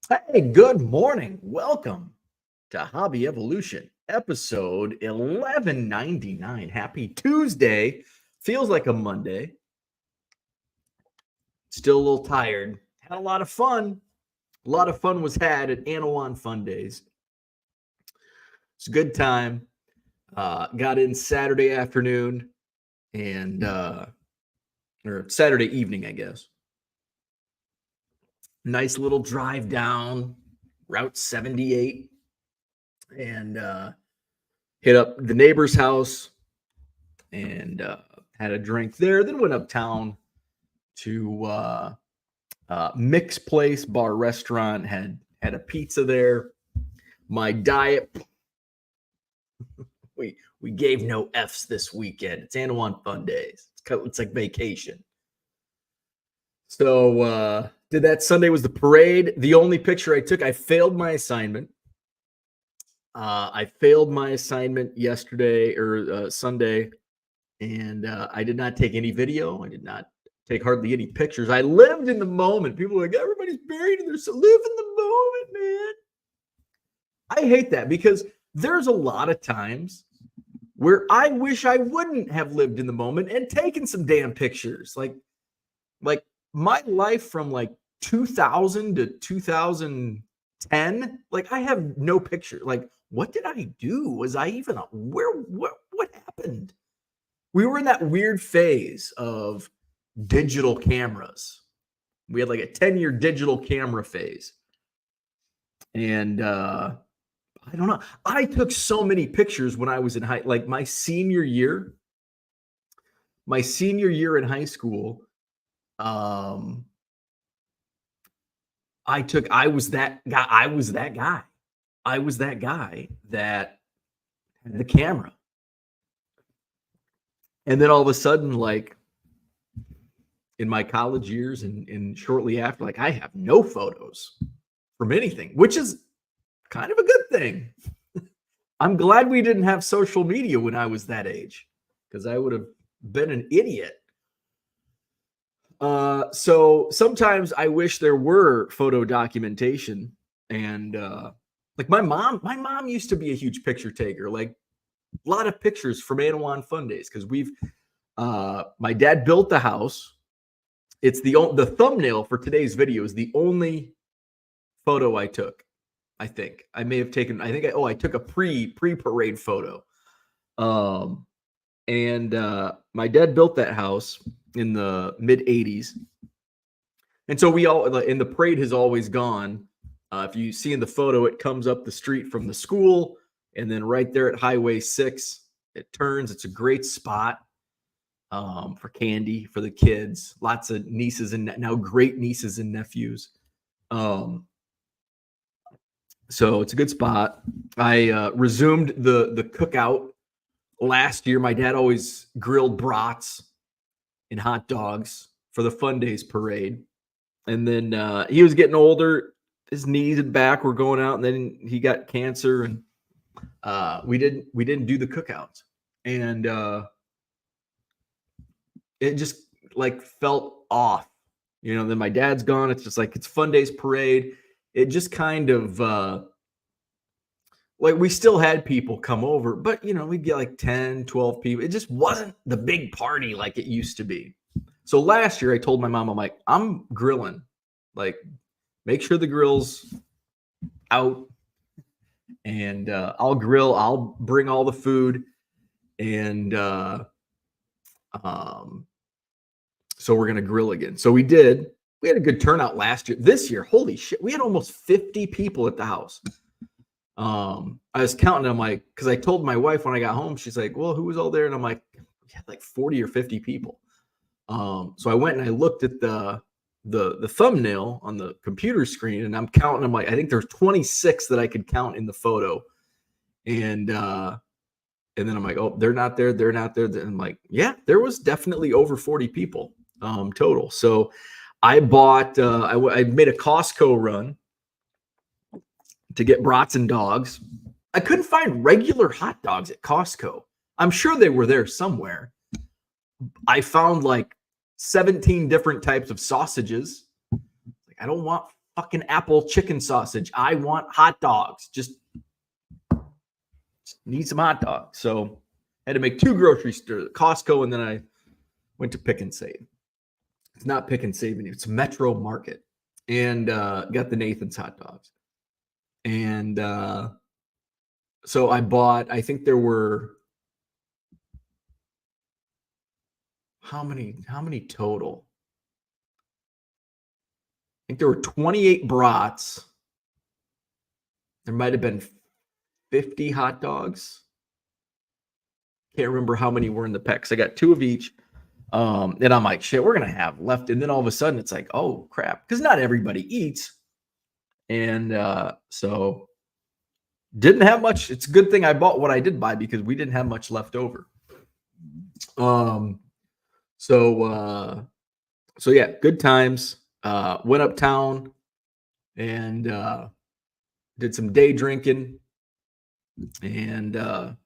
Hey, good morning. Welcome to Hobby Evolution, episode 1199. Happy Tuesday. Feels like a Monday. Still a little tired. Had a lot of fun. A lot of fun was had at Annawan Fundays. It's a good time. Got in Saturday afternoon and or Saturday evening, I guess. Nice little drive down Route 78 and hit up the neighbor's house and had a drink there. Then went uptown to Mix Place Bar Restaurant. Had a pizza there. My diet. We gave no F's this weekend. It's Annawan Fundays. It's like vacation. So did that Sunday was the parade. The only picture I took, I failed my assignment. I failed my assignment yesterday or Sunday, and I did not take any video. I did not take hardly any pictures. I lived in the moment. People are like, everybody's buried in their live in the moment, man. I hate that because there's a lot of times where I wish I wouldn't have lived in the moment and taken some damn pictures. Like my life from like 2000 to 2010, like I have no picture. Like, what did I do? Was I even what happened? We were in that weird phase of digital cameras. We had like a 10-year digital camera phase. And I don't know. I took so many pictures when I was in like my senior year in high school. I was that guy that had the camera. And then all of a sudden, like in my college years and shortly after, like I have no photos from anything, which is kind of a good thing. I'm glad we didn't have social media when I was that age, because I would have been an idiot. So sometimes I wish there were photo documentation, and like my mom used to be a huge picture taker, like a lot of pictures from Annawan Fundays, because my dad built the house. It's the thumbnail for today's video is the only photo I took. I think I may have taken. I took a pre-parade photo. And my dad built that house in the mid 80s. And so the parade has always gone. If you see in the photo, it comes up the street from the school, and then right there at Highway 6, it turns. It's a great spot for candy for the kids. Lots of nieces and now great nieces and nephews. So it's a good spot. I resumed the cookout last year. My dad always grilled brats and hot dogs for the Fun Days parade. And then he was getting older. His knees and back were going out, and then he got cancer, and we didn't do the cookouts. And it just like felt off. Then my dad's gone. It's just like it's Fun Days parade. It just kind of like we still had people come over, but we'd get like 10, 12 people. It just wasn't the big party like it used to be. So last year I told my mom, I'm like, I'm grilling. Like, make sure the grill's out, and I'll grill. I'll bring all the food. And so we're going to grill again. So we did. We had a good turnout last year. This year, holy shit, we had almost 50 people at the house. I was counting. I'm like, because I told my wife when I got home, she's like, well, who was all there? And I'm like, we had like 40 or 50 people. So I went and I looked at the thumbnail on the computer screen, and I'm counting. I'm like, I think there's 26 that I could count in the photo. And then I'm like, oh, they're not there. They're not there. And I'm like, yeah, there was definitely over 40 people total. So I bought, I made a Costco run to get brats and dogs. I couldn't find regular hot dogs at Costco. I'm sure they were there somewhere. I found like 17 different types of sausages. Like, I don't want fucking apple chicken sausage. I want hot dogs. Just need some hot dogs. So I had to make 2 grocery stores, Costco, and then I went to Pick and Save. It's not Pick and Save anymore. It's Metro Market. And got the Nathan's hot dogs. And so I bought, I think there were how many total? I think there were 28 brats. There might have been 50 hot dogs. Can't remember how many were in the packs. I got 2 of each. And I'm like, shit, we're going to have left. And then all of a sudden it's like, oh, crap. Because not everybody eats. And so didn't have much. It's a good thing I bought what I did buy because we didn't have much left over. So yeah, good times. Went uptown and did some day drinking. And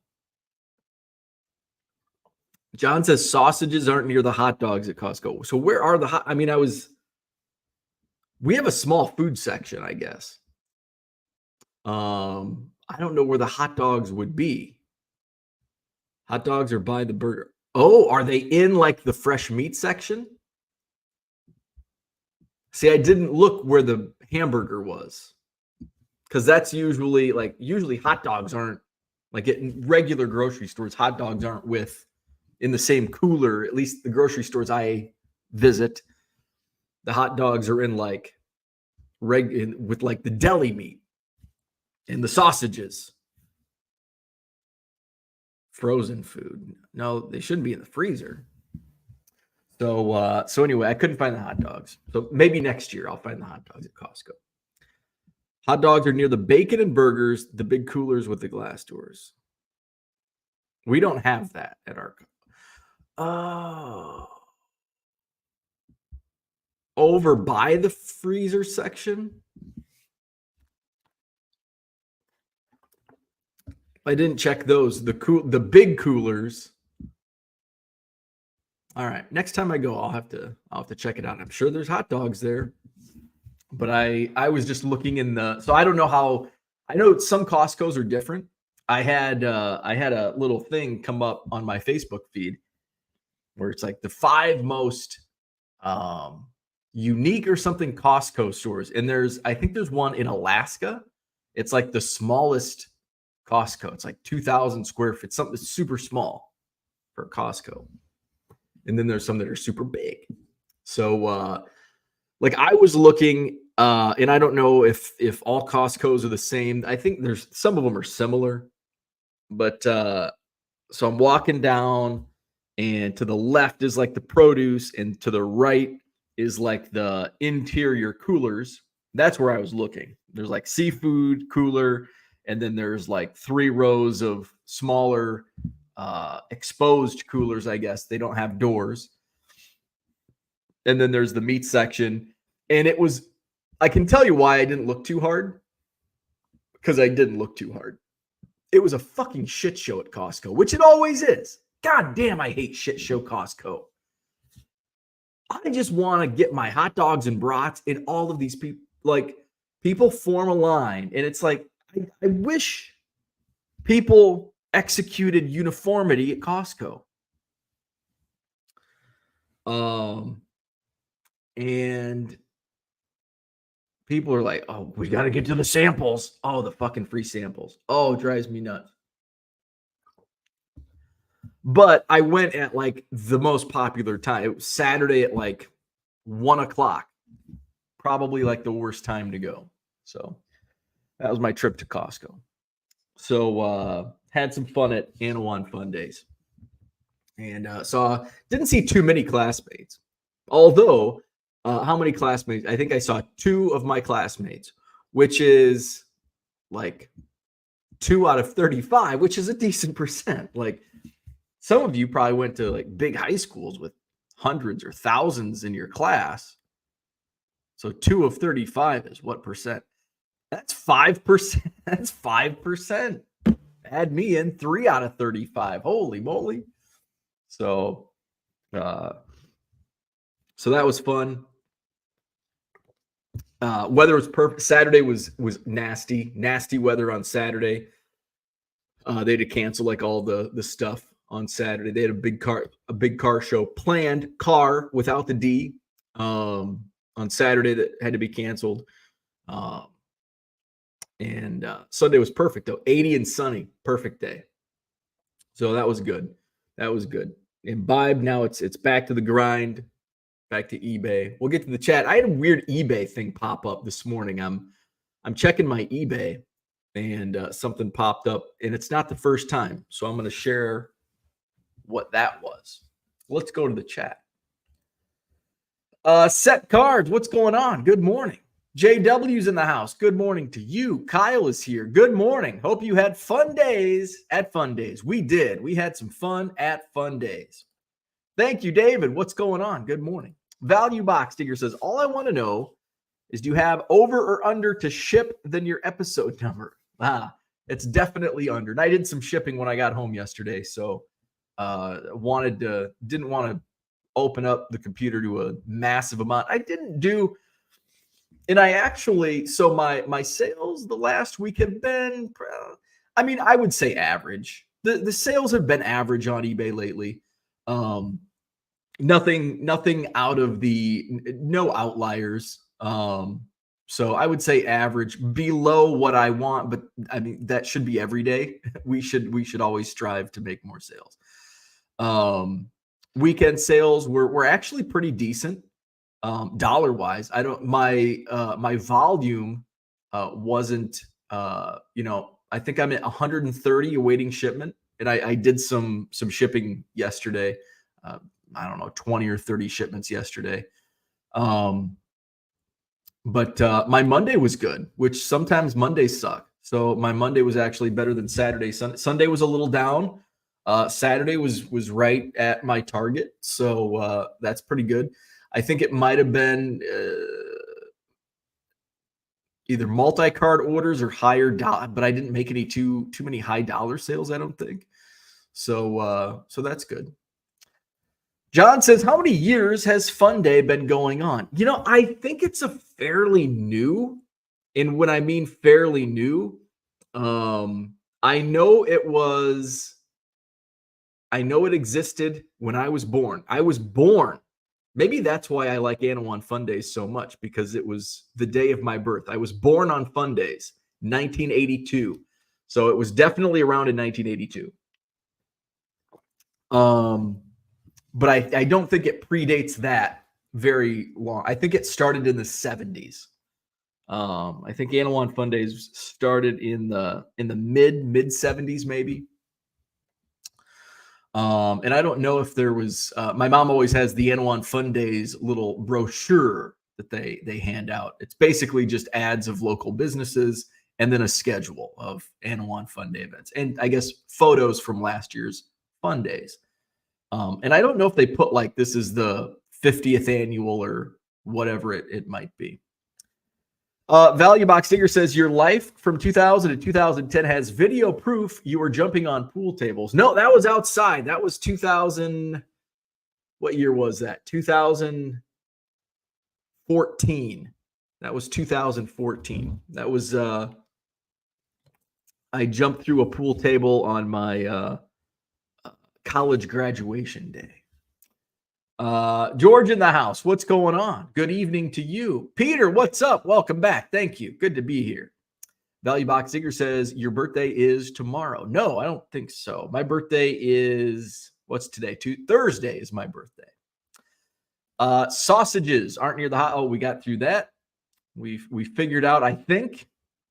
John says sausages aren't near the hot dogs at Costco. So where are the hot? I mean, we have a small food section, I guess. I don't know where the hot dogs would be. Hot dogs are by the burger. Oh, are they in like the fresh meat section? See, I didn't look where the hamburger was. Because that's usually hot dogs aren't like in regular grocery stores, hot dogs aren't in the same cooler, at least the grocery stores I visit. The hot dogs are in like with like the deli meat and the sausages. Frozen food. No, they shouldn't be in the freezer. So anyway, I couldn't find the hot dogs. So maybe next year I'll find the hot dogs at Costco. Hot dogs are near the bacon and burgers, the big coolers with the glass doors. We don't have that at our. Oh. Over by the freezer section? I didn't check those. The big coolers. All right. Next time I go, I'll have to check it out. I'm sure there's hot dogs there. But I was just looking so I don't know how. I know some Costco's are different. I had a little thing come up on my Facebook feed where it's like the 5 most unique or something Costco stores, and I think there's one in Alaska. It's like the smallest Costco. It's like 2,000 square feet, something that's super small for Costco. And then there's some that are super big. So like I was looking, and I don't know if all Costco's are the same. I think there's some of them are similar, but so I'm walking down, and to the left is like the produce, and to the right is like the interior coolers. That's where I was looking. There's like seafood cooler, and then there's like 3 rows of smaller exposed coolers, I guess. They don't have doors. And then there's the meat section. And I can tell you why I didn't look too hard. Because I didn't look too hard. It was a fucking shit show at Costco, which it always is. God damn, I hate shit show Costco. I just want to get my hot dogs and brats, and all of these people, like, people form a line. And it's like, I wish people executed uniformity at Costco. And people are like, oh, we got to get to the samples. Oh, the fucking free samples. Oh, it drives me nuts. But I went at like the most popular time. It was Saturday at like 1:00. Probably like the worst time to go. So that was my trip to Costco. So had some fun at Annawan Fundays. And didn't see too many classmates. Although, how many classmates? I think I saw 2 of my classmates, which is like 2 out of 35, which is a decent percent. Like, some of you probably went to like big high schools with hundreds or thousands in your class. So 2 of 35 is what percent? That's 5%. That's 5%. Add me in, 3 out of 35. Holy moly. So that was fun. Weather was perfect. Saturday was nasty weather on Saturday. They had to cancel like all the stuff on Saturday. They had a big car show planned, car without the D, on Saturday that had to be canceled. And Sunday was perfect though, 80 and sunny, perfect day. So that was good. That was good. Imbibe, now it's back to the grind, back to eBay. We'll get to the chat. I had a weird eBay thing pop up this morning. I'm checking my eBay, and something popped up, and it's not the first time. So I'm going to share what that was. Let's go to the chat. Set Cards, what's going on? Good morning. JW's in the house. Good morning to you. Kyle is here. Good morning. Hope you had fun days at Fun Days. We did. We had some fun at Fun Days. Thank you, David. What's going on? Good morning. Value Box Digger says, all I want to know is, do you have over or under to ship than your episode number? It's definitely under. And I did some shipping when I got home yesterday, so didn't want to open up the computer to a massive amount. I didn't do, and I actually, so my sales the last week have been, I mean, I would say average. The sales have been average on eBay lately. Nothing out of no outliers. So I would say average, below what I want, but I mean, that should be every day. We should always strive to make more sales. Weekend sales were actually pretty decent. Dollar wise, my volume wasn't, I think I'm at 130 awaiting shipment, and I did some shipping yesterday. I don't know, 20 or 30 shipments yesterday. But my Monday was good, which sometimes Mondays suck. So my Monday was actually better than Saturday. Sunday was a little down. Saturday was right at my target. So that's pretty good. I think it might have been either multi-card orders or higher dollar, but I didn't make any too many high dollar sales, I don't think. So that's good. John says, how many years has Fun Day been going on? I think it's a fairly new, and when I mean fairly new, I know it existed when I was born. Maybe that's why I like Annawan Fundays so much, because it was the day of my birth. I was born on Fun Days, 1982. So it was definitely around in 1982. But I don't think it predates that very long. I think it started in the 70s. I think Annawan Fundays started in the mid 70s, maybe. And I don't know if there was, my mom always has the Annawan Fundays little brochure that they hand out. It's basically just ads of local businesses and then a schedule of Annawan Fun Day events. And I guess photos from last year's Fun Days. And I don't know if they put like, this is the 50th annual or whatever it might be. Value Box Digger says, your life from 2000 to 2010 has video proof you were jumping on pool tables. No, that was outside. That was 2000. What year was that? 2014. That was 2014. That was, I jumped through a pool table on my college graduation day. George in the house, what's going on? Good evening to you. Peter, what's up? Welcome back. Thank you. Good to be here. Value Box Digger says, your birthday is tomorrow. No, I don't think so. My birthday is, what's today? Thursday is my birthday. Sausages aren't near the hot. Oh, we got through that. We figured out, I think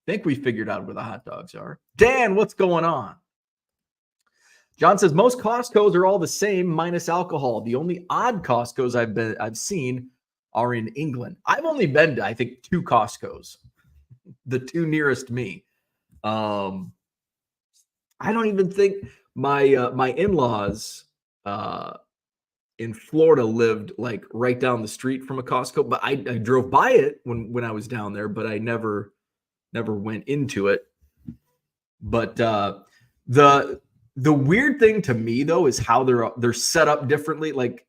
we figured out where the hot dogs are. Dan, what's going on? John says, most Costco's are all the same minus alcohol. The only odd Costco's I've seen are in England. I've only been to, I think, 2 Costco's, the 2 nearest me. I don't even think my in-laws in Florida lived like right down the street from a Costco, but I drove by it when I was down there, but I never went into it. But the weird thing to me, though, is how they're set up differently, like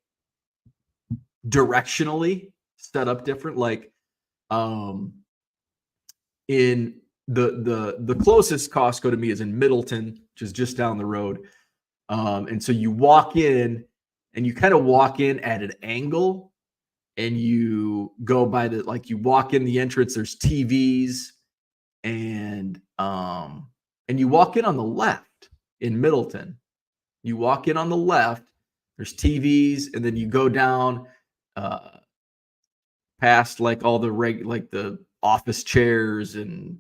directionally set up different. Like In the closest Costco to me is in Middleton, which is just down the road. And so you walk in and you kind of walk in at an angle and you go by you walk in the entrance, there's TVs and you walk in on the left in Middleton. You walk in on the left, there's TVs, and then you go down past all the the office chairs and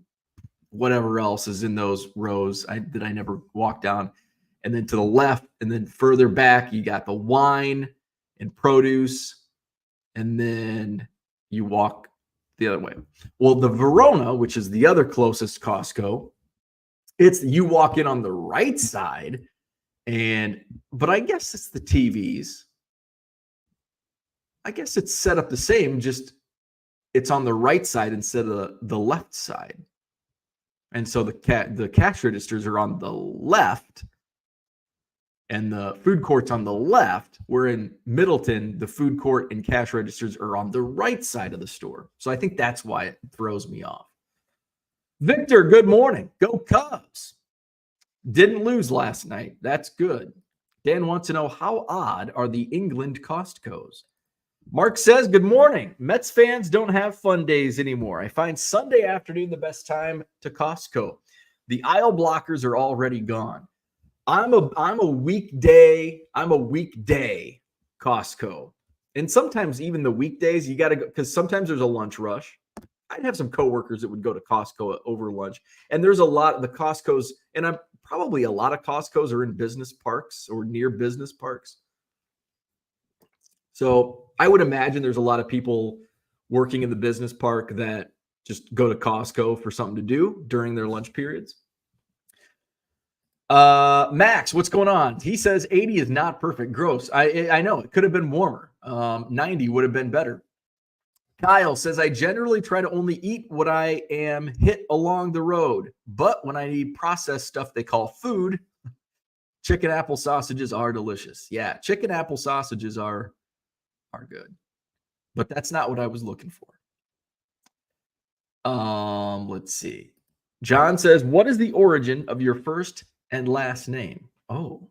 whatever else is in those rows that I never walked down. And then to the left, and then further back, you got the wine and produce, and then you walk the other way. Well, the Verona, which is the other closest Costco, you walk in on the right side, but I guess it's the TVs. I guess it's set up the same, just it's on the right side instead of the left side. And so the cash registers are on the left and the food court's on the left. Where in Middleton, the food court and cash registers are on the right side of the store. So I think that's why it throws me off. Victor, good morning. Go Cubs. Didn't lose last night. That's good. Dan wants to know, how odd are the England Costcos? Mark says, good morning. Mets fans don't have fun days anymore. I find Sunday afternoon the best time to Costco. The aisle blockers are already gone. I'm a weekday Costco. And sometimes even the weekdays, you got to go, because sometimes there's a lunch rush. I'd have some coworkers that would go to Costco over lunch. And there's a lot of the Costcos, and a lot of Costcos are in business parks or near business parks. So I would imagine there's a lot of people working in the business park that just go to Costco for something to do during their lunch periods. Max, what's going on? He says 80 is not perfect. Gross. I know it could have been warmer. 90 would have been better. Kyle says, I generally try to only eat what I am hit along the road, but when I need processed stuff they call food, chicken apple sausages are delicious. Yeah, chicken apple sausages are good, but that's not what I was looking for. Let's see. John says, what is the origin of your first and last name? Oh,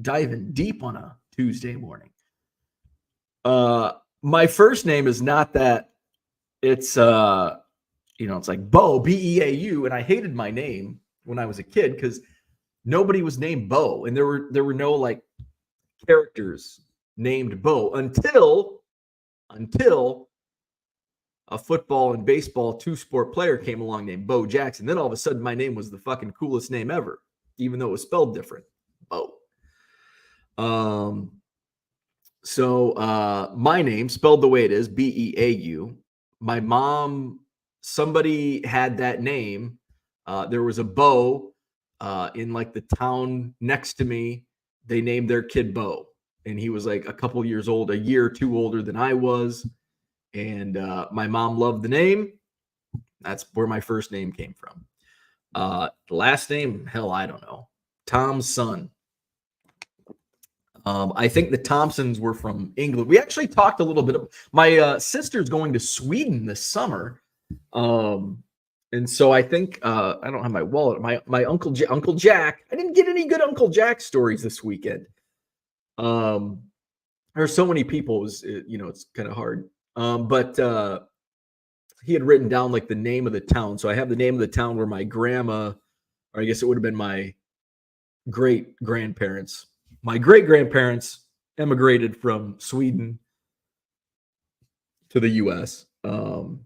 diving deep on a Tuesday morning. My first name is not that. It's it's like Bo, Beau, and I hated my name when I was a kid because nobody was named Bo, and there were no characters named Bo until a football and baseball two-sport player came along named Bo Jackson. Then all of a sudden my name was the fucking coolest name ever, even though it was spelled different. Bo. So my name spelled the way it is, Beau. My mom, somebody had that name. There was a Bo in the town next to me. They named their kid Bo, and he was a couple years old, a year or two older than I was. And my mom loved the name. That's where my first name came from. The last name, hell, I don't know. Tom's son. I think the Thompsons were from England. We actually talked a little bit. My sister's going to Sweden this summer. And so I think I don't have my wallet. My Uncle Jack. I didn't get any good Uncle Jack stories this weekend. There's so many people. It's kind of hard. But he had written down the name of the town. So I have the name of the town where my grandma, or I guess it would have been my great-grandparents. My great-grandparents emigrated from Sweden to the U.S. So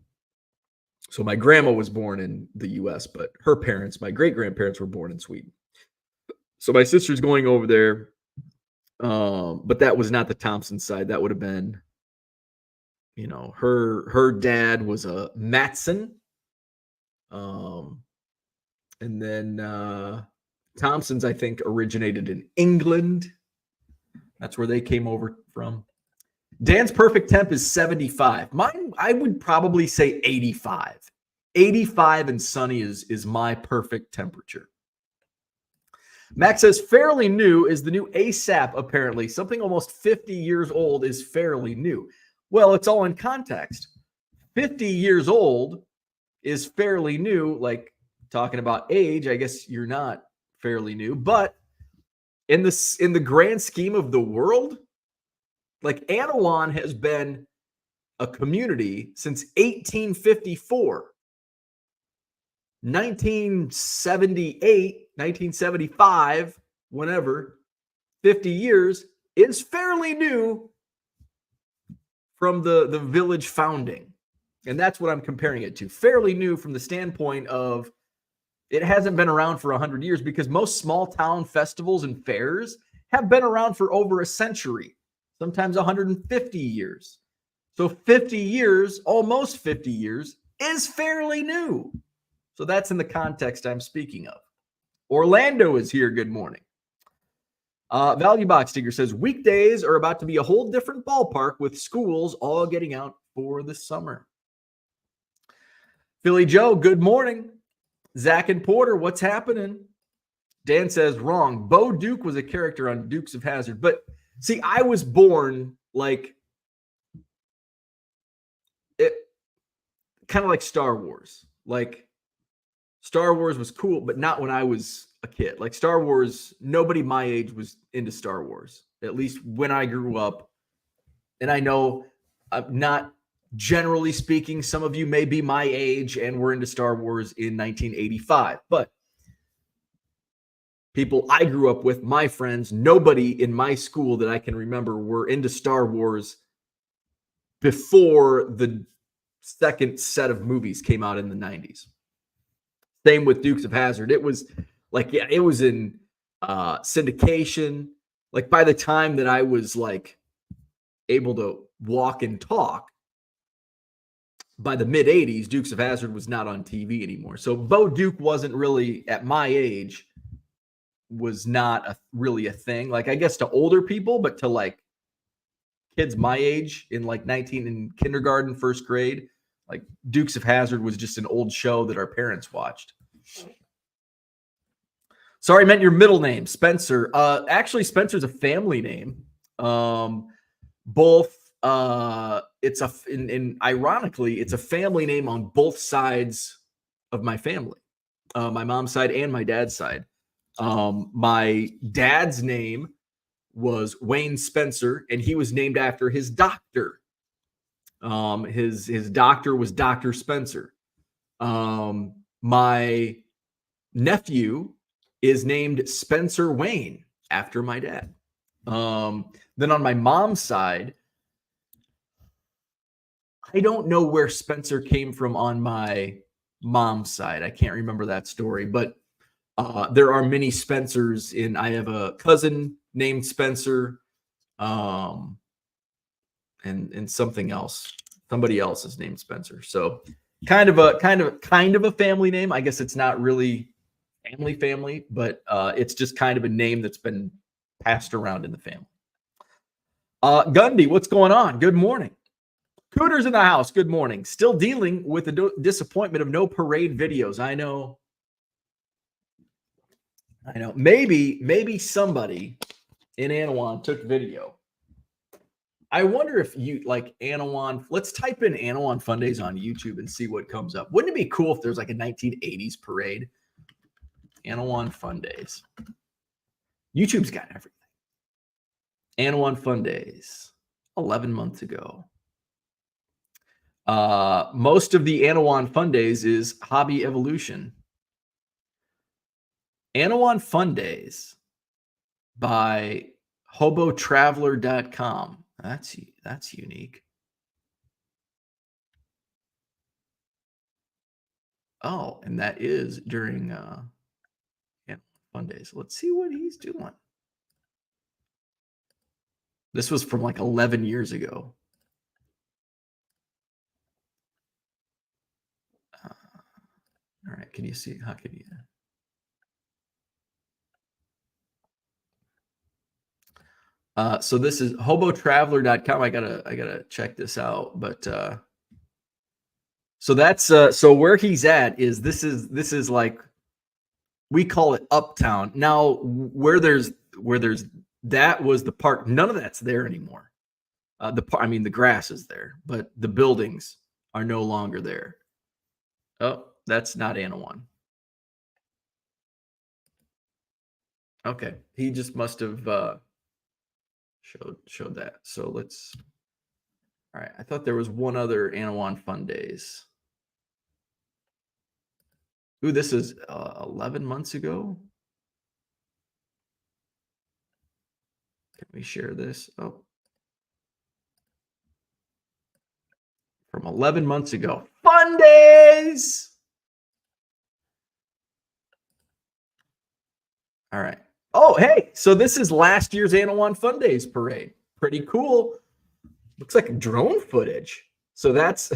my grandma was born in the U.S., but her parents, my great-grandparents, were born in Sweden. So my sister's going over there, but that was not the Thompson side. That would have been, her dad was a Matson, and then Thompsons, I think, originated in England. That's where they came over from. Dan's perfect temp is 75. Mine, I would probably say 85. 85 and sunny is my perfect temperature. Max says fairly new is the new ASAP, apparently. Something almost 50 years old is fairly new. Well, it's all in context. 50 years old is fairly new. Like talking about age, I guess you're not fairly new, but in the grand scheme of the world, like Annawan has been a community since 1854. 1978, 1975, whenever, 50 years is fairly new from the village founding. And that's what I'm comparing it to. Fairly new from the standpoint of it hasn't been around for 100 years, because most small town festivals and fairs have been around for over a century, sometimes 150 years. So 50 years, almost 50 years, is fairly new. So that's in the context I'm speaking of. Orlando is here. Good morning. Value Box Digger says weekdays are about to be a whole different ballpark with schools all getting out for the summer. Philly Joe, good morning. Zach and Porter, what's happening? Dan says wrong. Bo Duke was a character on Dukes of Hazzard. But see, I was born like it, kind of like Star Wars. Like Star Wars was cool, but not when I was a kid. Like Star Wars, nobody my age was into Star Wars, at least when I grew up. And I know not generally speaking, some of you may be my age and were into Star Wars in 1985, but people I grew up with, my friends, nobody in my school that I can remember were into Star Wars before the second set of movies came out in the 90s. Same with Dukes of Hazzard. It was like, yeah, it was in syndication. Like by the time that I was like able to walk and talk, by the mid 80s, Dukes of Hazzard was not on TV anymore. So Bo Duke wasn't really, at my age, was not really a thing. Like I guess to older people, but to like kids my age in like 19 in kindergarten, first grade, like Dukes of Hazzard was just an old show that our parents watched. Sorry, I meant your middle name, Spencer. Actually, Spencer's a family name. Both it's ironically, it's a family name on both sides of my family, my mom's side and my dad's side. My dad's name was Wayne Spencer, and he was named after his doctor. His doctor was Dr. Spencer. My nephew is named Spencer Wayne after my dad. Then on my mom's side, I don't know where Spencer came from on my mom's side. I can't remember that story, but there are many Spencers I have a cousin named Spencer, and something else. Somebody else is named Spencer. So kind of a family name. I guess it's not really family, but it's just kind of a name that's been passed around in the family. Gundy, what's going on? Good morning. Cooter's in the house. Good morning. Still dealing with the disappointment of no parade videos. I know. Maybe somebody in Annawan took video. I wonder if you like Annawan. Let's type in Annawan Fundays on YouTube and see what comes up. Wouldn't it be cool if there's like a 1980s parade? Annawan Fundays. YouTube's got everything. Annawan Fundays. 11 months ago. Most of the Annawan Fundays is Hobby Evolution. Annawan Fundays by hobotraveler.com. That's unique. Oh, and that is during Annawan Fundays. Let's see what he's doing. This was from like 11 years ago. All right, can you see? How can you? So this is hobotraveler.com. I gotta check this out. But so that's so where he's at is this is like, we call it Uptown. Now where there's that was the park. None of that's there anymore. The grass is there, but the buildings are no longer there. Oh, that's not Annawan. Okay, he just must have showed that. So let's. All right, I thought there was one other Annawan Fundays. Ooh, this is 11 months ago. Can we share this? Oh, from 11 months ago. Fundays! All right. Oh, hey, so this is last year's Annawan Fundays parade. Pretty cool. Looks like drone footage. So that's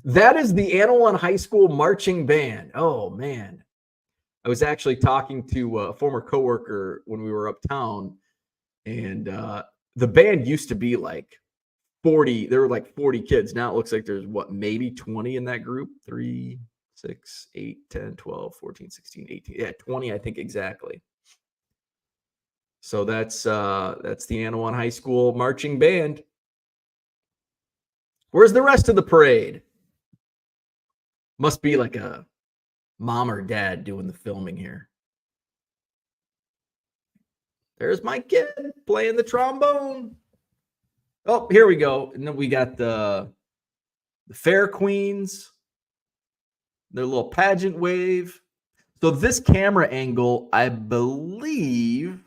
that is the Annawan High School marching band. Oh man. I was actually talking to a former coworker when we were uptown, and the band used to be like 40. There were like 40 kids. Now it looks like there's what, maybe 20 in that group. 3, 6, 8, 10, 12, 14, 16, 18. Yeah, 20, I think exactly. So that's the Annawan High School marching band. Where's the rest of the parade? Must be like a mom or dad doing the filming here. There's my kid playing the trombone. Oh, here we go. And then we got the fair queens, their little pageant wave. So this camera angle, I believe,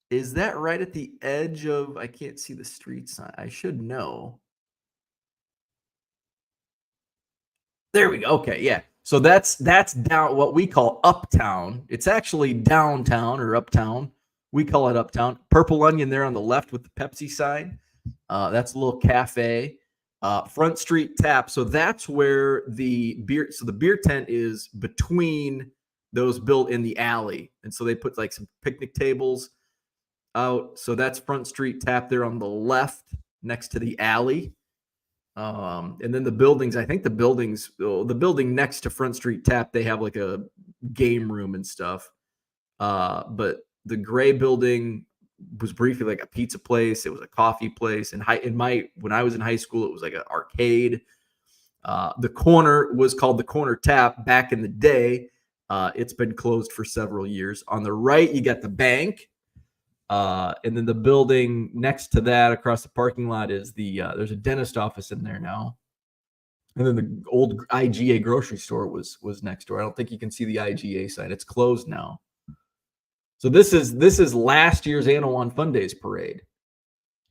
is that right at the edge of, I can't see the street sign. I should know. There we go. Okay, yeah. So that's down what we call uptown. It's actually downtown or uptown. We call it uptown. Purple Onion there on the left with the Pepsi sign. That's a little cafe. Front Street Tap. So that's where the beer. So the beer tent is between those built in the alley, and so they put like some picnic tables out. So that's Front Street Tap there on the left, next to the alley. And then the buildings, I think the building next to Front Street Tap, they have like a game room and stuff. But the gray building was briefly like a pizza place. It was a coffee place. And when I was in high school, it was like an arcade. The corner was called the Corner Tap back in the day. It's been closed for several years. On the right, you got the bank. And then the building next to that across the parking lot is there's a dentist office in there now. And then the old IGA grocery store was next door. I don't think you can see the IGA sign. It's closed now. So this is last year's Annawan Fundays parade.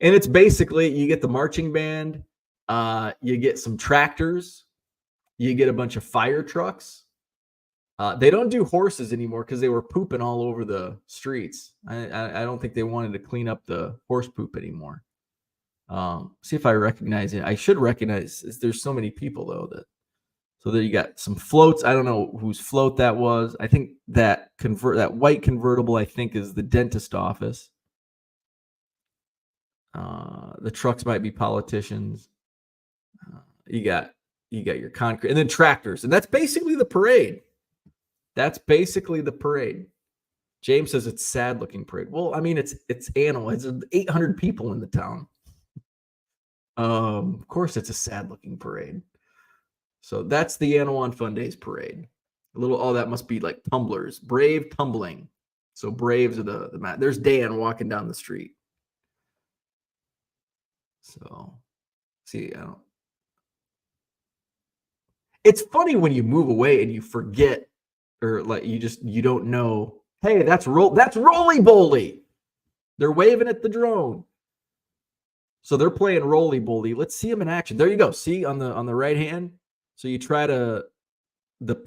And it's basically, you get the marching band, you get some tractors, you get a bunch of fire trucks. They don't do horses anymore because they were pooping all over the streets. I don't think they wanted to clean up the horse poop anymore. See if I recognize it. I should recognize. There's so many people though so there you got some floats. I don't know whose float that was. I think that white convertible, I think, is the dentist office. The trucks might be politicians. You got your concrete and then tractors, and that's basically the parade. That's basically the parade. James says it's sad looking parade. Well, I mean, it's Annawan. It's 800 people in the town. Of course, it's a sad looking parade. So that's the Annawan Fundays parade. That must be like tumblers. Brave tumbling. So Braves are the mat. There's Dan walking down the street. So, see, it's funny when you move away and you forget, or like you don't know. Hey, that's Roly Boly. They're waving at the drone. So they're playing Roly Boly. Let's see them in action. There you go. See on the right hand. So you try the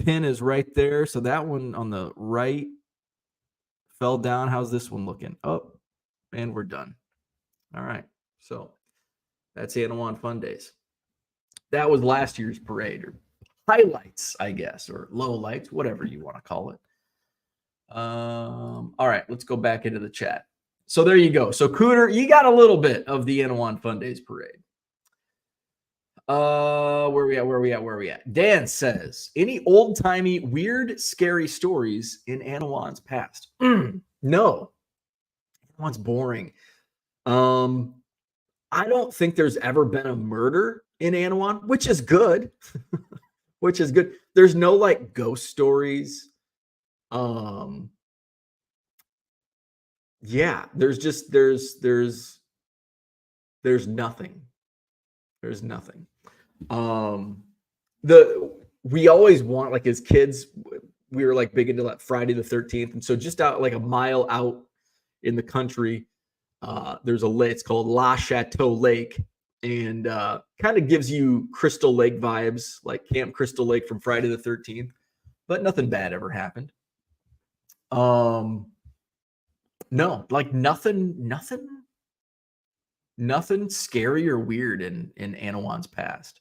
pin is right there. So that one on the right fell down. How's this one looking? Oh, and we're done. All right. So that's Annawan Fundays. That was last year's parade, or highlights, I guess, or lowlights, whatever you want to call it. All right, let's go back into the chat. So there you go. So Cooter, you got a little bit of the Annawan Fundays parade. Where we at? Dan says, any old-timey, weird, scary stories in Annawan's past? No. Annawan's boring. I don't think there's ever been a murder in Annawan, which is good. Which is good. There's no like ghost stories. Yeah, there's nothing. There's nothing. The we always want, like, as kids, we were like big into like Friday the 13th, and so just out like a mile out in the country, there's a lake. It's called La Chateau Lake, and kind of gives you Crystal Lake vibes, like Camp Crystal Lake from Friday the 13th, but nothing bad ever happened. No, like nothing scary or weird in Annawan's past.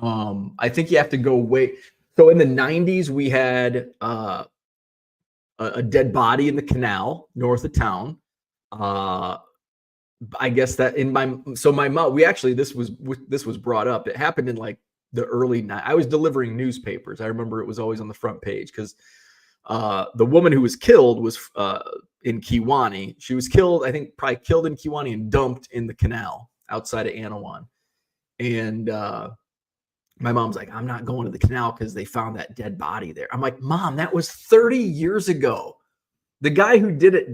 I think you have to go way. So in the 90s, we had a dead body in the canal north of town. I guess that in my mom, we actually, this was brought up. It happened in like the early night. I was delivering newspapers. I remember it was always on the front page because the woman who was killed was in Kiwani. She was killed, I think, probably killed in Kiwani and dumped in the canal outside of Annawan. And my mom's like, I'm not going to the canal because they found that dead body there. I'm like, Mom, that was 30 years ago. The guy who did it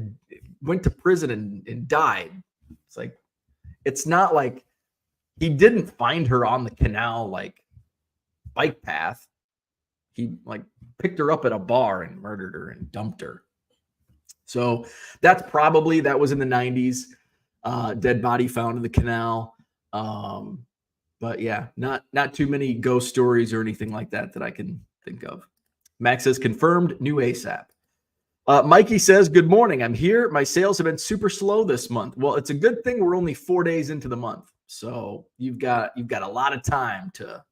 went to prison and died. It's like, it's not like he didn't find her on the canal like bike path. He like picked her up at a bar and murdered her and dumped her. So that was in the 90s. Dead body found in the canal. But yeah, not too many ghost stories or anything like that I can think of. Max says confirmed, new ASAP. Mikey says, good morning. I'm here. My sales have been super slow this month. Well, it's a good thing we're only 4 days into the month. So you've got a lot of time to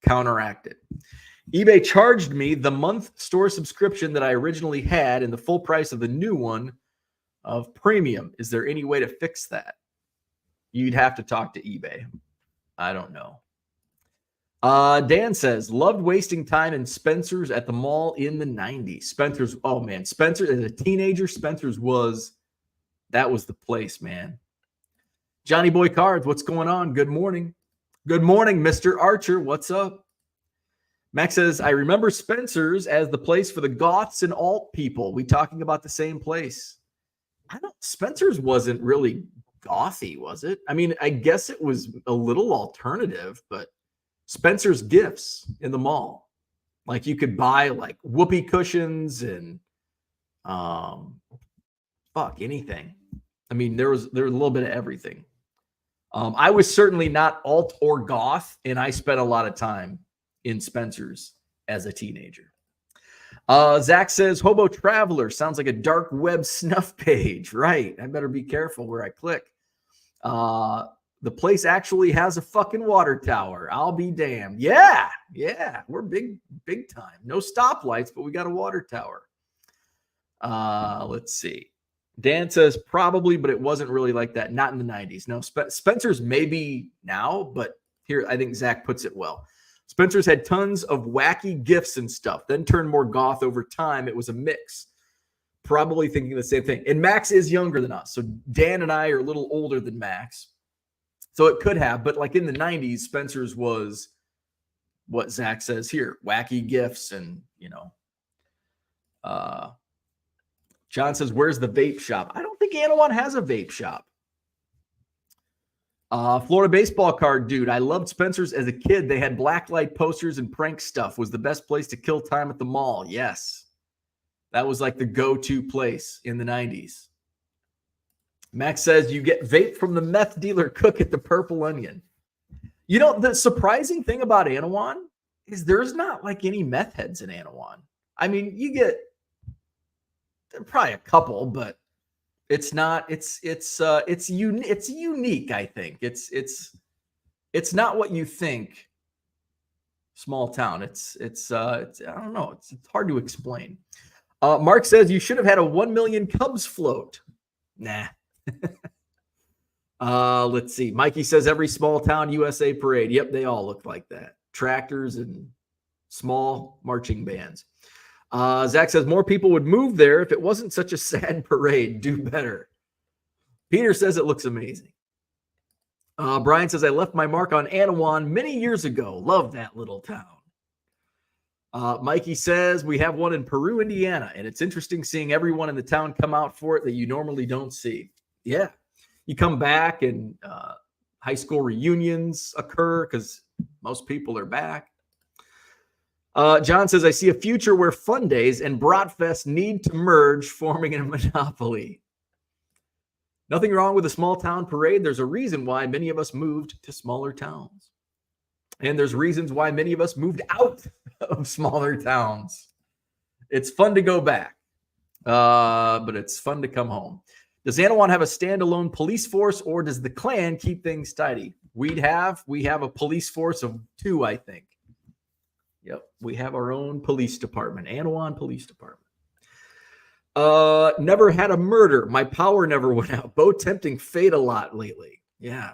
counteract it. eBay charged me the month store subscription that I originally had and the full price of the new one of premium. Is there any way to fix that? You'd have to talk to eBay. I don't know. Dan says, loved wasting time in Spencer's at the mall in the 90s. Spencer's, oh man, Spencer, as a teenager, Spencer's was the place, man. Johnny Boy Cards, what's going on? Good morning. Good morning, Mr. Archer. What's up? Max says, I remember Spencer's as the place for the goths and alt people. We talking about the same place? Spencer's wasn't really gothy, was it? I mean, I guess it was a little alternative, but Spencer's Gifts in the mall. Like you could buy like whoopee cushions and anything. I mean, there was a little bit of everything. I was certainly not alt or goth, and I spent a lot of time in Spencer's as a teenager. Zach says, Hobo Traveler sounds like a dark web snuff page. Right. I better be careful where I click. The place actually has a fucking water tower. I'll be damned. Yeah. We're big time. No stoplights, but we got a water tower. Let's see. Dan says probably, but it wasn't really like that. Not in the 90s. No, Spencer's maybe now, but here, I think Zach puts it well. Spencer's had tons of wacky gifts and stuff, then turned more goth over time. It was a mix. Probably thinking the same thing. And Max is younger than us. So Dan and I are a little older than Max. So it could have, but like in the 90s, Spencer's was what Zach says here, wacky gifts and, John says, where's the vape shop? I don't think Annawan has a vape shop. Florida baseball card dude. I loved Spencer's as a kid. They had blacklight posters and prank stuff. Was the best place to kill time at the mall. Yes. That was like the go-to place in the 90s. Max says you get vape from the meth dealer cook at the Purple Onion. The surprising thing about Annawan is there's not like any meth heads in Annawan. I mean, you get probably a couple, but it's not. It's unique. I think it's not what you think. Small town. It's I don't know. It's hard to explain. Mark says you should have had a 1 million Cubs float. Nah. Let's see. Mikey says every small town USA parade. Yep, they all look like that. Tractors and small marching bands. Zach says more people would move there if it wasn't such a sad parade. Do better. Peter says it looks amazing. Brian says, I left my mark on Annawan many years ago. Love that little town. Mikey says, we have one in Peru, Indiana, and it's interesting seeing everyone in the town come out for it that you normally don't see. Yeah. You come back and high school reunions occur because most people are back. John says, I see a future where Fundays and Bratfest need to merge, forming a monopoly. Nothing wrong with a small town parade. There's a reason why many of us moved to smaller towns. And there's reasons why many of us moved out of smaller towns. It's fun to go back, but it's fun to come home. Does Annawan have a standalone police force, or does the Klan keep things tidy? We have a police force of 2, I think. Yep, we have our own police department, Annawan Police Department. Never had a murder. My power never went out. Bo tempting fate a lot lately. Yeah.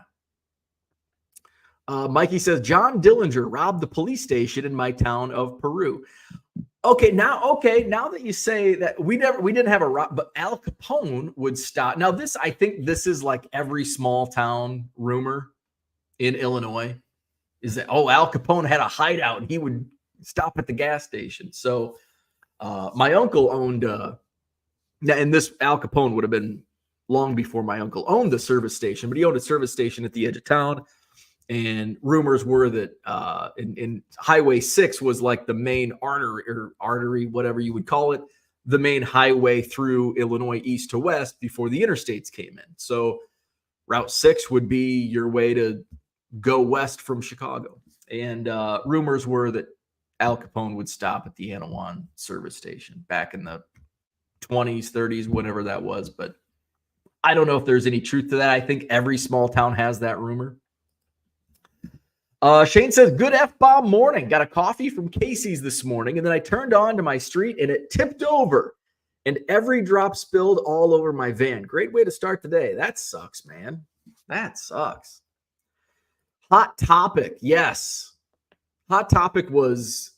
Mikey says, John Dillinger robbed the police station in my town of Peru. Okay, now that you say that, we didn't have a rob, but Al Capone would stop. Now I think this is like every small town rumor in Illinois is that, Al Capone had a hideout and he would stop at the gas station. So my uncle owned, and this Al Capone would have been long before my uncle owned the service station, but he owned a service station at the edge of town. And rumors were that in Highway 6 was like the main artery, whatever you would call it, the main highway through Illinois east to west before the interstates came in. So Route 6 would be your way to go west from Chicago. And rumors were that Al Capone would stop at the Annawan service station back in the 20s, 30s, whenever that was. But I don't know if there's any truth to that. I think every small town has that rumor. Shane says, good F-bomb morning. Got a coffee from Casey's this morning, and then I turned on to my street, and it tipped over, and every drop spilled all over my van. Great way to start the day. That sucks, man. That sucks. Hot Topic. Yes. Hot Topic was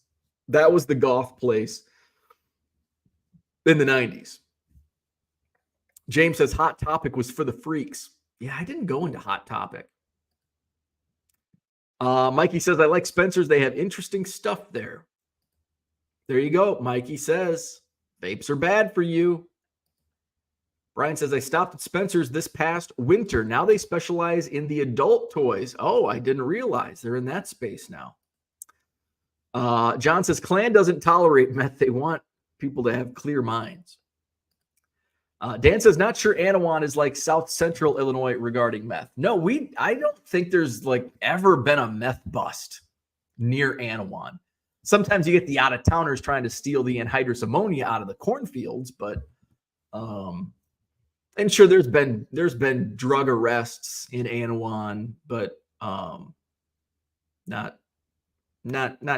the golf place in the 90s. James says, Hot Topic was for the freaks. Yeah, I didn't go into Hot Topic. Mikey says, I like Spencer's. They have interesting stuff there. There you go. Mikey says, vapes are bad for you. Brian says, I stopped at Spencer's this past winter. Now they specialize in the adult toys. Oh, I didn't realize they're in that space now. John says, Klan doesn't tolerate meth. They want people to have clear minds. Dan says, not sure Annawan is like South Central Illinois regarding meth. No, I don't think there's like ever been a meth bust near Annawan. Sometimes you get the out-of-towners trying to steal the anhydrous ammonia out of the cornfields, but and sure there's been drug arrests in Annawan, but not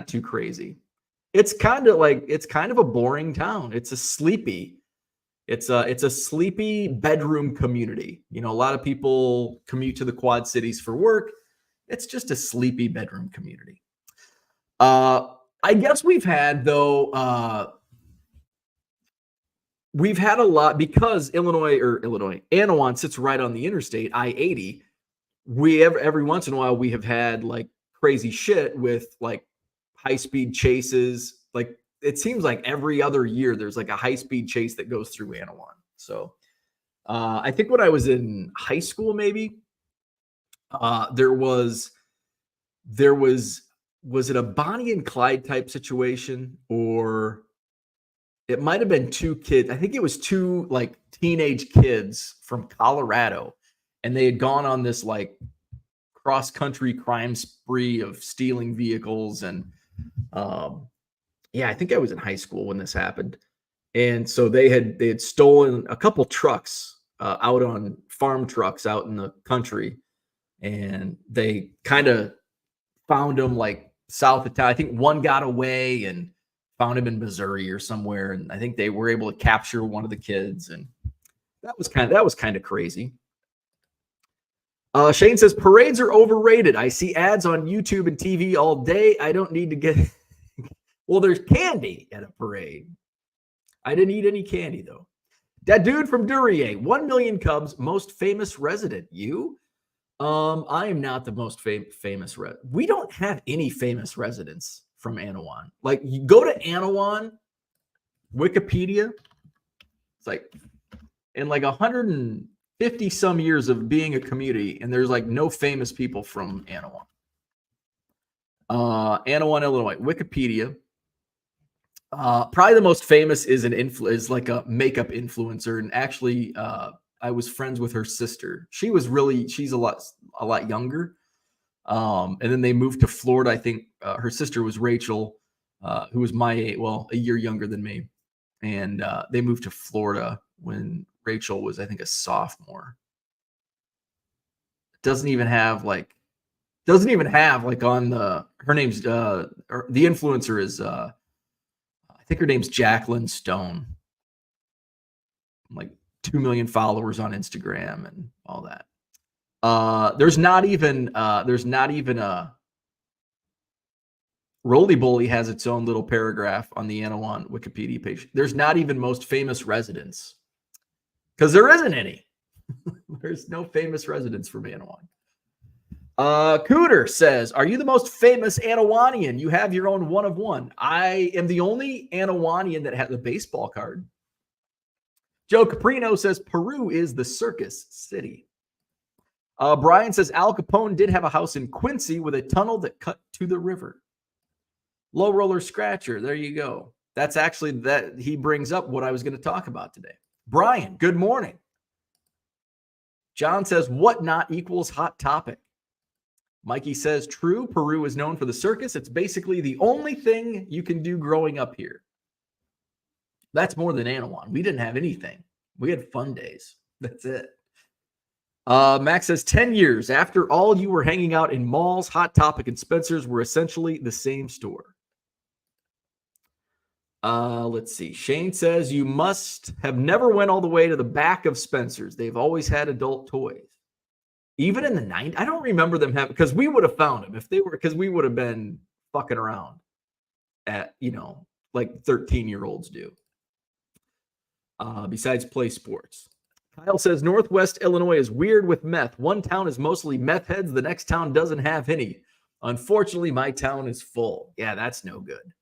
too crazy. It's kind of a boring town. It's a sleepy bedroom community. You know, a lot of people commute to the Quad Cities for work. It's just a sleepy bedroom community. I guess we've had a lot because Annawan sits right on the interstate, I-80. Every once in a while we have had like crazy shit with like high-speed chases. Like it seems like every other year there's like a high-speed chase that goes through Annawan. So I think when I was in high school, maybe there was it a Bonnie and Clyde type situation, or it might have been two kids. I think it was two like teenage kids from Colorado, and they had gone on this like cross-country crime spree of stealing vehicles. And I think I was in high school when this happened. And so they had stolen a couple trucks out on farm trucks out in the country, and they kind of found them like south of town. I think one got away and found him in Missouri or somewhere, and I think they were able to capture one of the kids, and that was kind of crazy. Shane says, parades are overrated. I see ads on YouTube and TV all day. I don't need to get well, there's candy at a parade. I didn't eat any candy though. That dude from Duryea, 1 million Cubs, most famous resident. You? I am not the most famous. We don't have any famous residents from Annawan. Like, you go to Annawan, Wikipedia, it's like in like 150 some years of being a community, and there's like no famous people from Annawan. Annawan, Illinois, Wikipedia. Probably the most famous is is like a makeup influencer, and actually, I was friends with her sister. She's a lot younger. And then they moved to Florida. I think her sister was Rachel, who was my age, well, a year younger than me. And they moved to Florida when Rachel was, I think, a sophomore. Doesn't even have like on her name's the influencer is I think her name's Jacqueline Stone. Like 2 million followers on Instagram and all that. There's not even a Roly Bully has its own little paragraph on the Annawan Wikipedia page. There's not even most famous residents because there isn't any. There's no famous residents from Annawan. Cooter says, "Are you the most famous Annawanian? You have your own one of one." I am the only Annawanian that has a baseball card. Joe Caprino says, "Peru is the circus city." Brian says, "Al Capone did have a house in Quincy with a tunnel that cut to the river." Low Roller Scratcher, there you go. That's actually that he brings up what I was going to talk about today. Brian, good morning. John says, "What not equals hot topic." Mikey says, "True, Peru is known for the circus. It's basically the only thing you can do growing up here." That's more than Annawan. We didn't have anything. We had fun days. That's it. Max says, 10 years after all you were hanging out in malls, Hot Topic and Spencer's were essentially the same store. Let's see. Shane says, "You must have never went all the way to the back of Spencer's. They've always had adult toys." Even in the 90s, I don't remember them having, because we would have found them if they were, because we would have been fucking around at, like 13-year-olds do. Besides play sports. Kyle says, "Northwest Illinois is weird with meth. One town is mostly meth heads. The next town doesn't have any. Unfortunately, my town is full." Yeah, that's no good.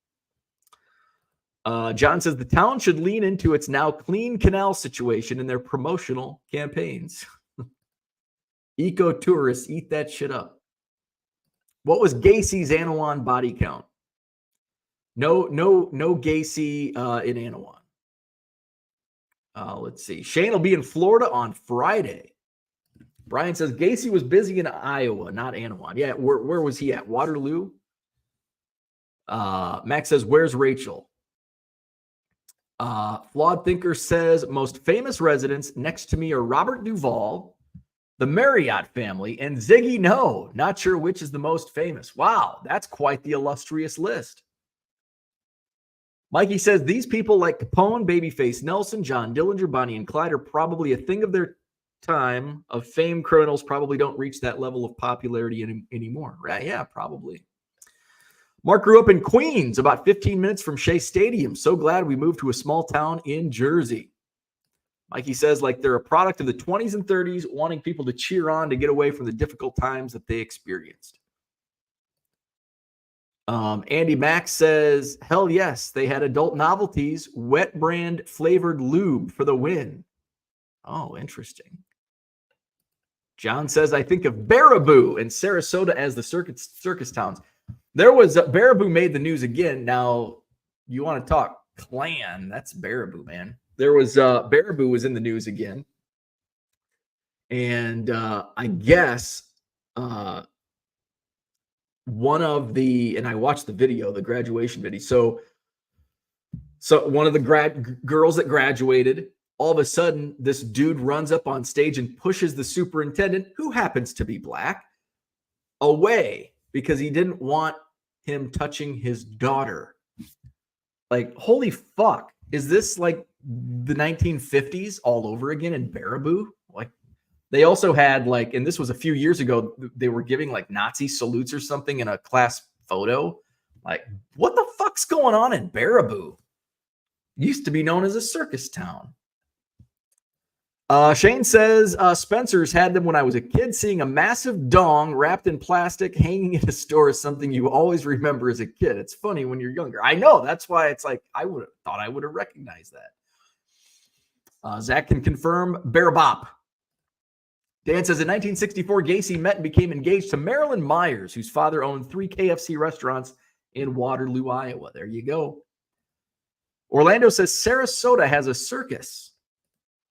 John says, "The town should lean into its now clean canal situation in their promotional campaigns." Eco tourists, eat that shit up. What was Gacy's Annawan body count? No Gacy in Annawan. Let's see. Shane will be in Florida on Friday. Brian says, "Gacy was busy in Iowa, not Annawan." Yeah, where was he at? Waterloo? Max says, "Where's Rachel?" Flawed Thinker says, "Most famous residents next to me are Robert Duvall, the Marriott family, and Ziggy No. Not sure which is the most famous." Wow, that's quite the illustrious list. Mikey says, "These people like Capone, Babyface Nelson, John Dillinger, Bonnie and Clyde are probably a thing of their time. Of fame, criminals probably don't reach that level of popularity anymore." Right? Yeah, probably. Mark grew up in Queens, about 15 minutes from Shea Stadium. So glad we moved to a small town in Jersey. Mikey says, like they're a product of the 20s and 30s, wanting people to cheer on to get away from the difficult times that they experienced. Andy Max says, "Hell yes, they had adult novelties, wet brand flavored lube for the win." Oh, interesting. John says, "I think of Baraboo and Sarasota as the circus towns." There was Baraboo made the news again. Now, you want to talk clan? That's Baraboo, man. There was Baraboo was in the news again, and I guess one of the, and I watched the video, the graduation video. So one of the girls that graduated, all of a sudden, this dude runs up on stage and pushes the superintendent, who happens to be black, away because he didn't want him touching his daughter. Like, holy fuck. Is this like the 1950s all over again in Baraboo? Like, they also had like, and this was a few years ago, they were giving like Nazi salutes or something in a class photo. Like, what the fuck's going on in Baraboo? Used to be known as a circus town. Shane says, Spencer's had them when I was a kid. Seeing a massive dong wrapped in plastic hanging in a store is something you always remember as a kid. It's funny when you're younger. I know. That's why it's like I would have thought I would have recognized that. Zach can confirm Bear Bop. Dan says, in 1964, Gacy met and became engaged to Marilyn Myers, whose father owned 3 KFC restaurants in Waterloo, Iowa. There you go. Orlando says, Sarasota has a circus.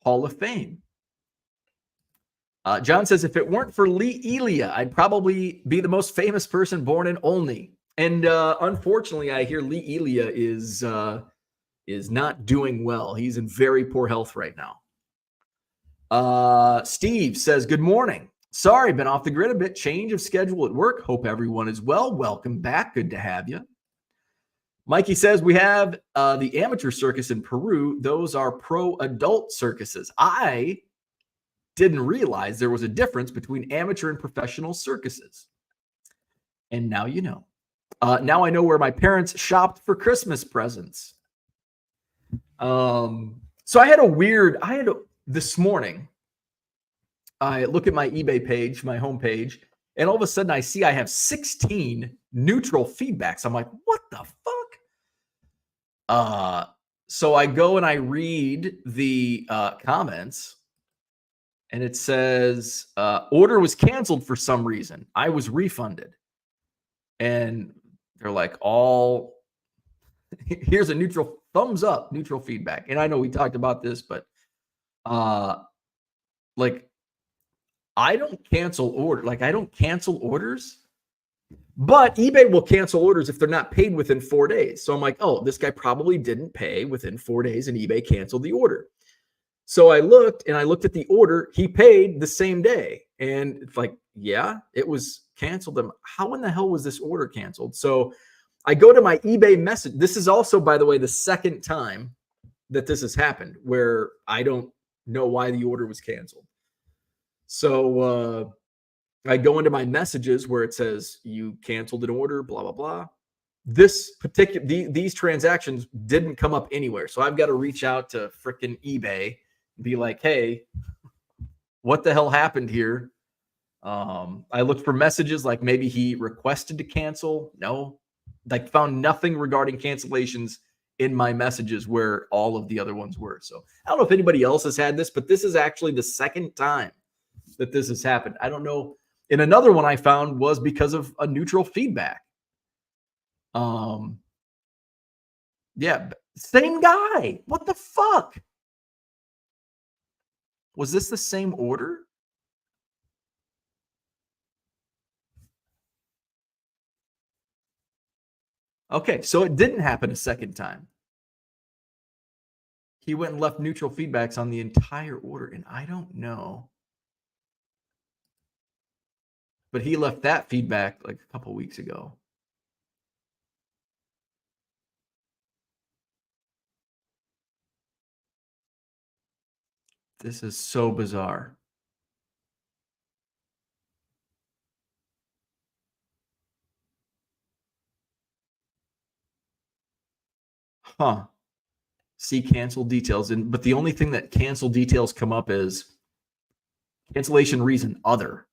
Hall of Fame. John says, if it weren't for Lee Elia, I'd probably be the most famous person born in Olney. And unfortunately, I hear Lee Elia is not doing well. He's in very poor health right now. Steve says, good morning. Sorry, been off the grid a bit. Change of schedule at work. Hope everyone is well. Welcome back. Good to have you. Mikey says, we have the amateur circus in Peru. Those are pro adult circuses. I didn't realize there was a difference between amateur and professional circuses. And now you know. Now I know where my parents shopped for Christmas presents. So this morning, I look at my eBay page, my homepage, and all of a sudden I see I have 16 neutral feedbacks. I'm like, what the fuck? So I go and I read the comments, and it says, order was canceled for some reason. I was refunded. And they're like, here's a neutral thumbs up, neutral feedback. And I know we talked about this, but like, I don't cancel orders, but eBay will cancel orders if they're not paid within 4 days. So I'm like, oh, this guy probably didn't pay within 4 days, and eBay canceled the order. So I looked at the order. He paid the same day. And it's like, yeah, it was canceled. How in the hell was this order canceled? So I go to my eBay message. This is also, by the way, the second time that this has happened where I don't know why the order was canceled. So I go into my messages where it says you canceled an order, blah, blah, blah. These transactions didn't come up anywhere. So I've got to reach out to frickin' eBay and be like, hey, what the hell happened here? I looked for messages like maybe he requested to cancel. No, like found nothing regarding cancellations in my messages where all of the other ones were. So I don't know if anybody else has had this, but this is actually the second time that this has happened. I don't know. And another one I found was because of a neutral feedback. Yeah, same guy. What the fuck? Was this the same order? Okay, so it didn't happen a second time. He went and left neutral feedbacks on the entire order, and I don't know. But he left that feedback like a couple weeks ago. This is so bizarre. Huh. See cancel details. But the only thing that cancel details come up is cancellation reason other.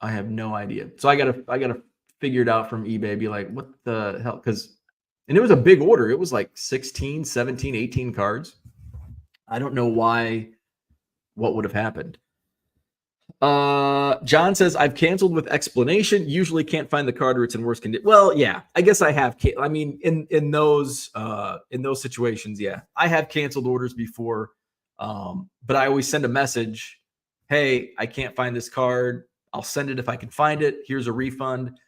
I have no idea. So I gotta figure it out from eBay. Be like, what the hell? And it was a big order. It was like 16, 17, 18 cards. I don't know what would have happened. John says, I've canceled with explanation. Usually can't find the card or it's in worse condition. Well, yeah, I guess I have. I mean, in those situations, yeah, I have canceled orders before. But I always send a message. Hey, I can't find this card. I'll send it if I can find it. Here's a refund.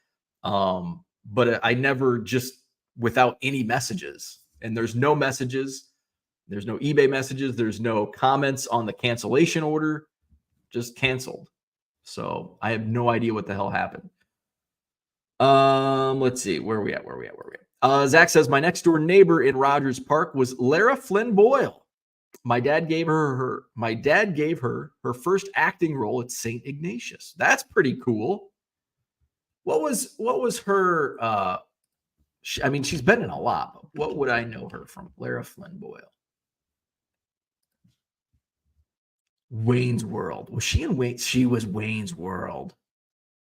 But I never just without any messages. And there's no messages. There's no eBay messages. There's no comments on the cancellation order. Just canceled. So I have no idea what the hell happened. Let's see. Where are we at? Zach says, my next door neighbor in Rogers Park was Lara Flynn Boyle. My dad gave her her first acting role at St. Ignatius. That's pretty cool. What was her I mean, she's been in a lot, but what would I know her from? Lara Flynn Boyle. Wayne's World. Was she in Wayne? She was Wayne's World,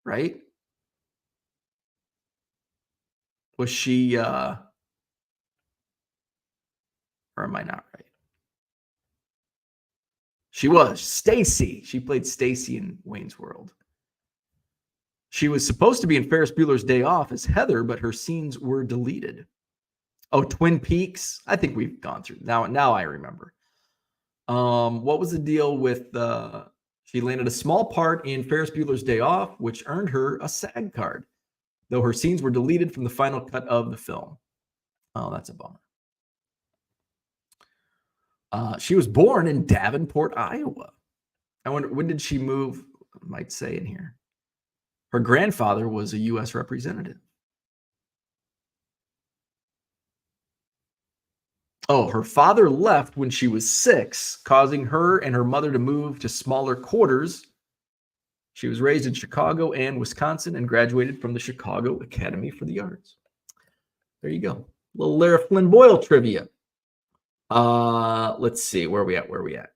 right? Was she, or am I not right? She was Stacy. She played Stacy in Wayne's World. She was supposed to be in Ferris Bueller's Day Off as Heather, but her scenes were deleted. Oh, Twin Peaks. I think we've gone through now. Now I remember. What was the deal with she landed a small part in Ferris Bueller's Day Off, which earned her a SAG card, though her scenes were deleted from the final cut of the film. Oh, that's a bummer. She was born in Davenport, Iowa. I wonder, when did she move? I might say in here. Her grandfather was a U.S. representative. Oh, her father left when she was 6, causing her and her mother to move to smaller quarters. She was raised in Chicago and Wisconsin and graduated from the Chicago Academy for the Arts. There you go. A little Lara Flynn Boyle trivia. Let's see. Where are we at?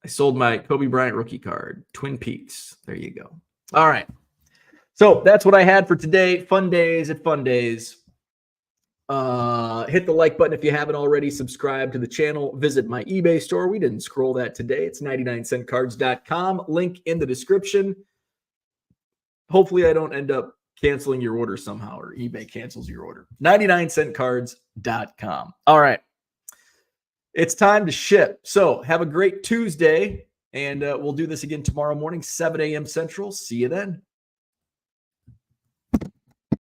I sold my Kobe Bryant rookie card. Twin Peaks. There you go. All right. So that's what I had for today. Fun days at Fun Days. Hit the like button if you haven't already. Subscribe to the channel. Visit my eBay store. We didn't scroll that today. It's 99centcards.com. Link in the description. Hopefully I don't end up canceling your order somehow, or eBay cancels your order. 99centcards.com. All right. It's time to ship. So have a great Tuesday, and we'll do this again tomorrow morning, 7 a.m. Central. See you then.